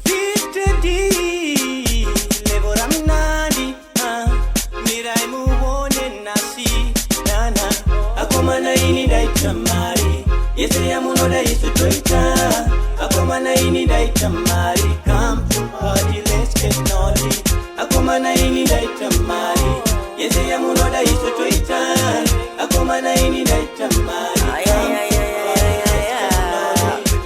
Vitedi levora minandi mirai muone nasi nana akomana ini daitamari yese yamuno daisu toita akomana ini daitamari come to party let's get naughty akomana ini daitamari yese yamuno daisu toita akomana ini daitamari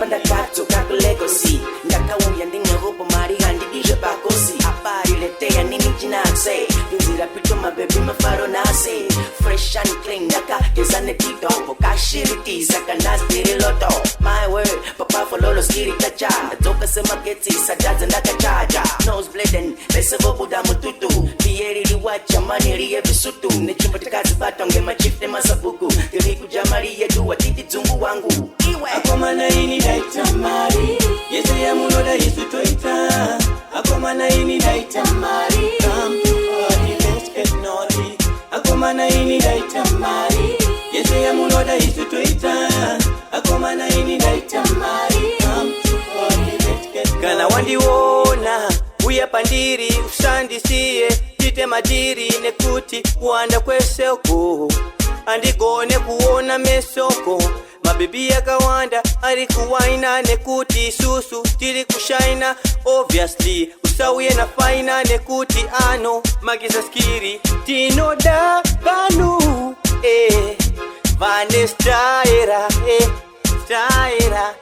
Panda kato kako legacy Ndaka uya ndinga rupo mari handi dije bakosi Apari lete ya nini jinakse Dinzira pito mabebi mafaro nase Fresh and clean ndaka kezane tito Poka shiriti saka nasdiri loto My word, papa follow skiri kacha Natoka sema geti sajaza ndaka chaja Nose bleeding, bese bobu da mututu Lieri liwacha mani liye visutu Nechumba tikazi batonge machifte masabuku Tiriku jamari yeduwa titi zungu wangu Akomana ini daitamari yese yamuno daisu toita akomana ini daitamari come to party let's get naughty akomana ini daitamari yese yamuno daisu toita akomana ini daitamari come to party let's get naughty kana wandiwona uya pandiri usandisiye tite madiri nekuti kuanda kwesoko andigone kuona mesoko mabibi yakawanda ari kuwaina nekuti susu tiri kushaina obviously usauye na faina nekuti ano magiza skiri tino da banu vanestaira staira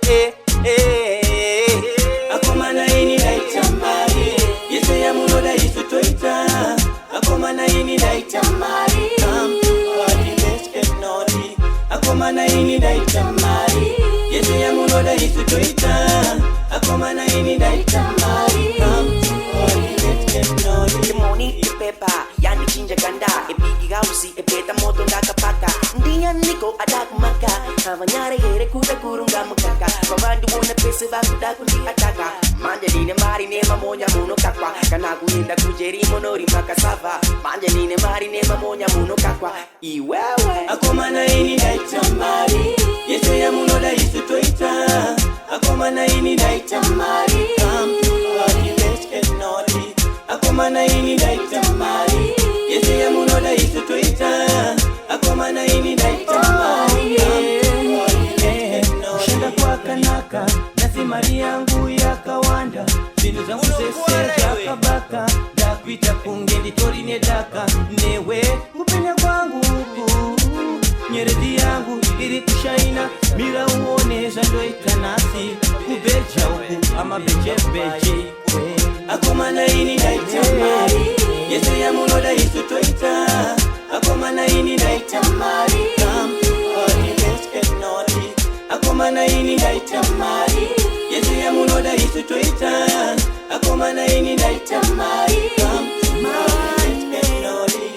akomana ini daitamari yese yamuno daisu toita akomana ini daitamari come to party let's get naughty akomana ini daitamari yese yamuno daisu toita akomana ini daitamari come to party let's get naughty Kimoni ipepa yani chinja ganda ebigi gausi ebeta moto ndaka paka ndiya niko adakumaka abanyare here kuda kurunga mukaka babandu wona pese bakuda kundi ataka manjaline mari nema monya muno kakwa kana kuinda kujeri monori makasava manjaline mari nema monya muno kakwa iwewe akomana ini daitamari yese yamuno daisu toita akomana ini daitamari come to party let's get naughty akomana ini daitamari yese yamuno daisu toita akomana ini daitamari shenda kwa kanaka nasi mari yangu yakawanda zinu zangu zese jakabaka dakwita kungendi tori nedaka newe kupenya kwangu nyeredi yangu iri kushaina mira uone zando ikanasi kubeja uku ama beje akomana ini daitamari yese yamuno daisu toita akomana ini daitamari come to party let's get naughty akomana ini daitamari yese yamuno daisu toita akomana ini daitamari come to party let's get naughty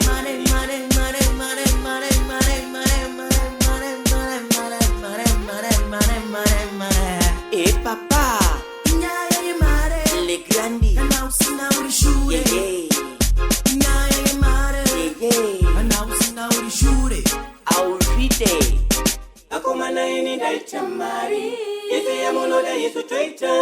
papa le grandi akomana ini daitamari yese yamuno daisu toita